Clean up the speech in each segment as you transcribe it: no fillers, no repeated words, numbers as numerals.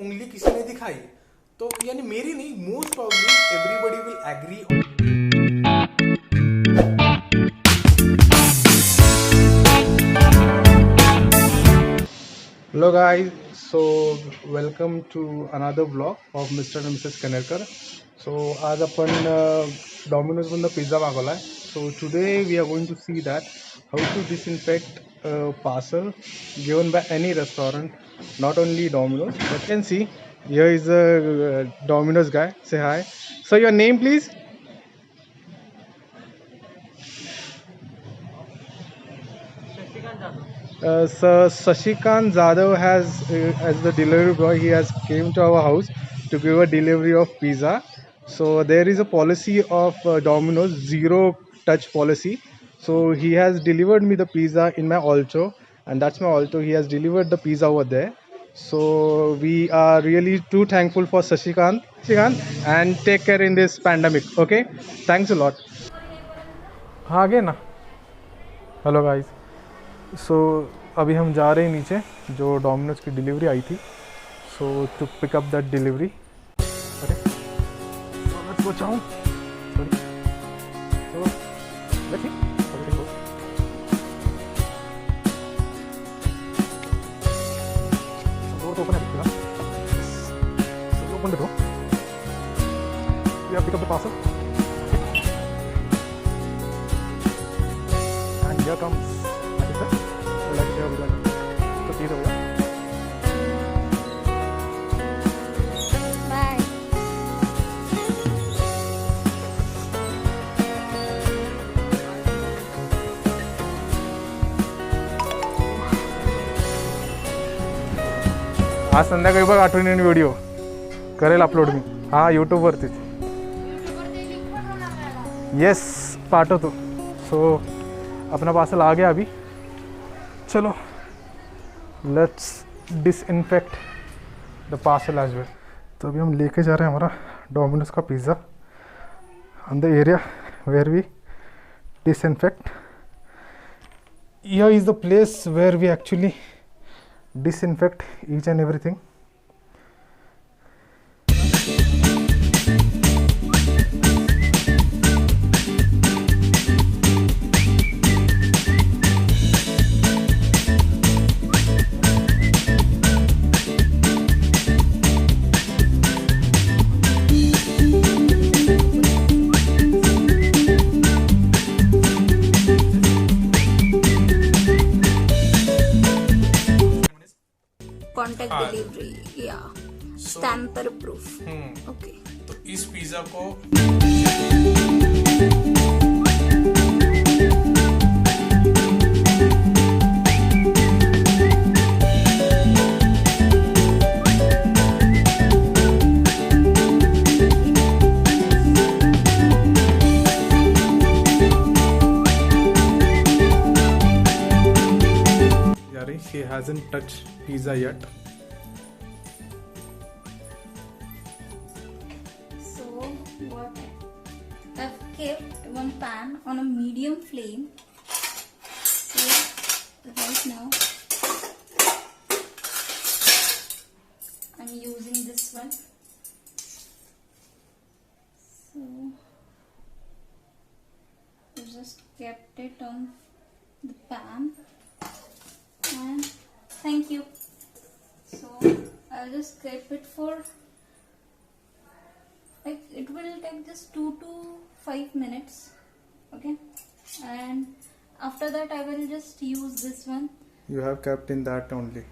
उंगली किसी ने दिखाई तो यानी मेरी नहीं, most probably everybody will agree. Hello guys, so welcome to another vlog of Mr. and Mrs. Kanerkar. So आज आपण Domino's मधून पिझ्झा मागवला आहे. So today we are going to see that how to disinfect a parcel given by any restaurant, not only Domino's. But you can see here is a Domino's guy. Say hi. So your name please? So Sashikant Zadav has, as the delivery boy, he has came to our house to give a delivery of pizza. So there is a policy of Domino's zero touch policy. So he has delivered me the pizza in my Alto, and that's my Alto. He has delivered the pizza over there. So we are really too thankful for Sashikant, and take care in this pandemic. Okay, thanks a lot. हाँ आगे ना. Hello guys. सो अभी हम जा रहे हैं नीचे, जो डोमिनोज की डिलीवरी आई थी. So to pick up that delivery. अरे लेट्स गो चाऊ. Sorry. So let's see everything goes. Door तो ओपन है पूरा. So open the door. We have pick up the parcel. And here comes आज संध्याकाळी बघ आठवणीने व्हिडिओ करेल अपलोड मी. हां यूट्यूबवरतीच. येस पाठवतो. सो अपना पार्सल आ गया अभी. चलो let's disinfect the parcel as well. तो अभी हम लेके जा रहे हैं हमारा डोमिनोज का pizza on the area where we disinfect. Here is the place where we actually disinfect each and everything. Contact delivery या स्टैम्पर प्रूफ. ओके. तो इस पिज्जा को he hasn't touched pizza yet. So what I've kept one pan on a medium flame. So right now I'm using this one. So I just kept it on the pan. And thank you. So I'll just keep it for like it will take just 2 to 5 minutes. Okay, and after that I will just use this one. You have kept in that only.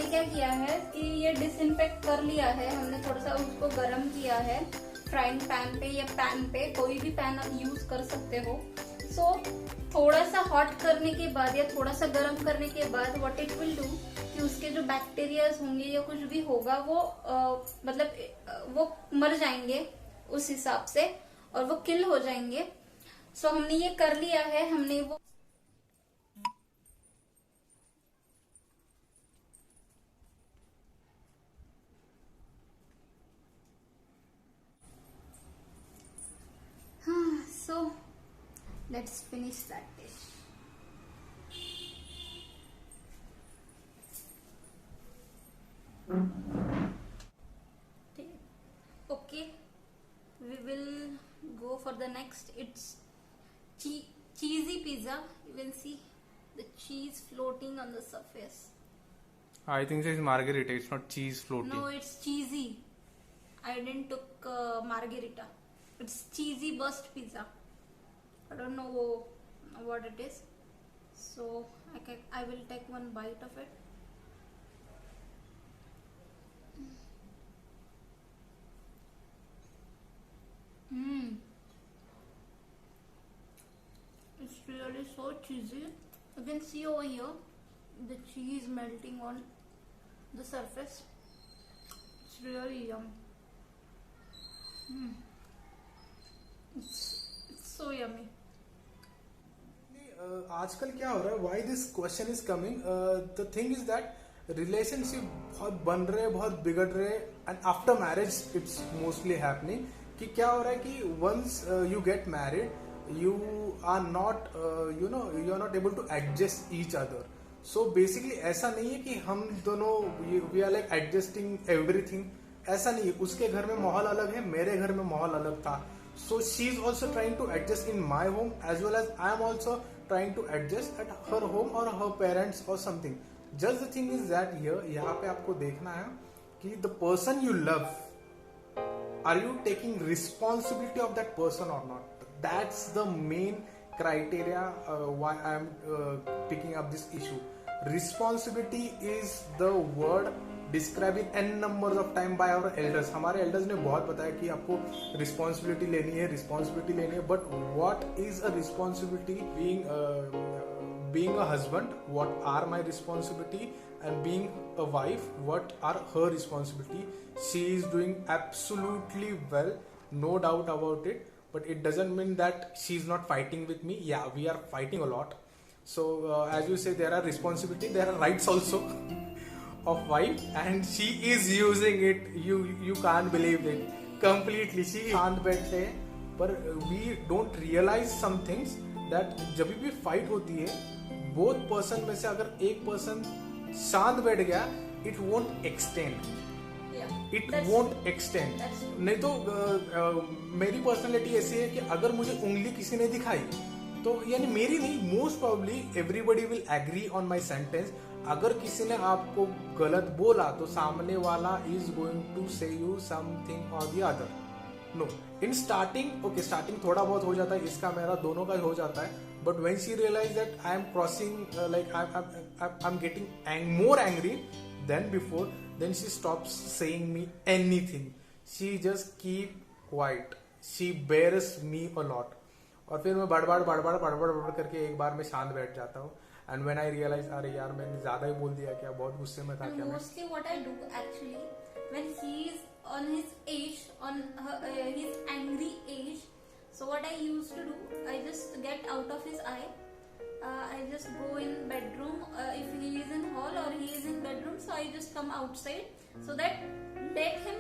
हमने क्या किया है कि ये disinfect कर लिया है, हमने थोड़ा सा उसको गर्म किया है फ्राइंग पैन पे या पैन पे, कोई भी पैन आप यूज कर सकते हो। सो थोड़ा सा हॉट करने के बाद या थोड़ा सा गर्म करने के बाद व्हाट इट विल डू कि उसके जो बैक्टीरियाज होंगे या कुछ भी होगा वो मतलब वो मर जाएंगे उस हिसाब से और वो किल हो जाएंगे। सो हमने ये कर लिया है, हमने वो so let's finish that dish. Okay, we will go for the next. It's cheesy pizza. You can see the cheese floating on the surface. I think it's margarita. It's not cheese floating. No, it's cheesy. I didn't took margarita. It's cheesy burst pizza. I don't know what it is. So I will take one bite of it. It's really so cheesy. You can see over here the cheese melting on the surface. It's really yum. It's so yummy. आजकल क्या हो रहा है, why this question is coming, the thing is that relationship बहुत बन रहे, बहुत बिगड़ रहे, and after marriage it's mostly happening कि क्या हो रहा है कि once you get married you are not you are not able to adjust each other. So basically ऐसा नहीं है कि हम दोनों we are like adjusting everything, ऐसा नहीं है। उसके घर में माहौल अलग है, मेरे घर में माहौल अलग था। So she is also trying to adjust in my home as well as I am also trying to adjust at her home or her parents or something. Just the thing is that here यहाँ पे आपको देखना है कि the person you love, are you taking responsibility of that person or not? That's the main criteria why I am picking up this issue. Responsibility is the word describing n numbers of time by our elders. हमारे elders ने बहुत बताया कि आपको responsibility लेनी है, but what is a responsibility? Being a husband, what are my responsibility? And being a wife, what are her responsibility? She is doing absolutely well, no doubt about it, but it doesn't mean that she is not fighting with me. Yeah, we are fighting a lot. So as you say, there are responsibility, there are rights also of wife, and she is using it. You can't believe it completely. She शांत बैठते हैं, पर we don't realize some things that जब भी fight होती है both person में से अगर एक person शांत बैठ गया, it won't extend. It won't extend. नहीं तो मेरी पर्सनैलिटी ऐसी है कि अगर मुझे उंगली किसी ने दिखाई तो यानी मेरी नहीं, most probably everybody will agree on my sentence. अगर किसी ने आपको गलत बोला तो सामने वाला is going to say you something और the other. No, in starting okay, starting थोड़ा बहुत हो जाता है, इसका मेरा दोनों का हो जाता है, but when she realise that I am crossing like I am getting more angry than before, then she stops saying me anything. She just keep quiet. She bears me a lot. और फिर मैं बड़बड़ करके एक बार में शांत बैठ जाता हूँ। And when I realize, अरे यार मैंने ज्यादा ही बोल दिया क्या, बहुत गुस्से में था क्या मैं। Mostly what I do actually, when he is on his age, on his angry age, so what I used to do, I just get out of his eye. I just go in bedroom if he is in hall or he is in bedroom, so I just come outside so that let him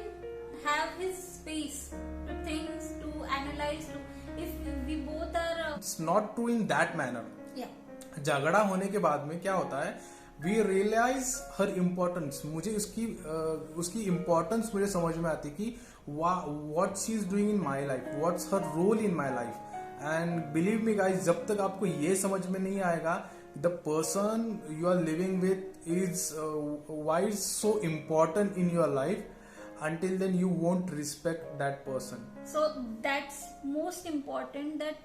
have his space to things, to analyze, to if we both are It's not true in that manner. yeah. झगड़ा होने के बाद में क्या होता है, we realise her importance. मुझे उसकी इम्पोर्टेंस मुझे समझ में आती कि what she is doing in my life, what's her role in my life. And believe me guys, जब तक आपको ये समझ में नहीं आएगा the person you are living with is why is so important in your life, until then you won't respect that person. So that's most important, that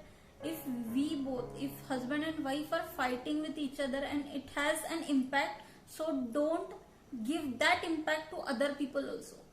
if we both, if husband and wife are fighting with each other and it has an impact, so don't give that impact to other people also.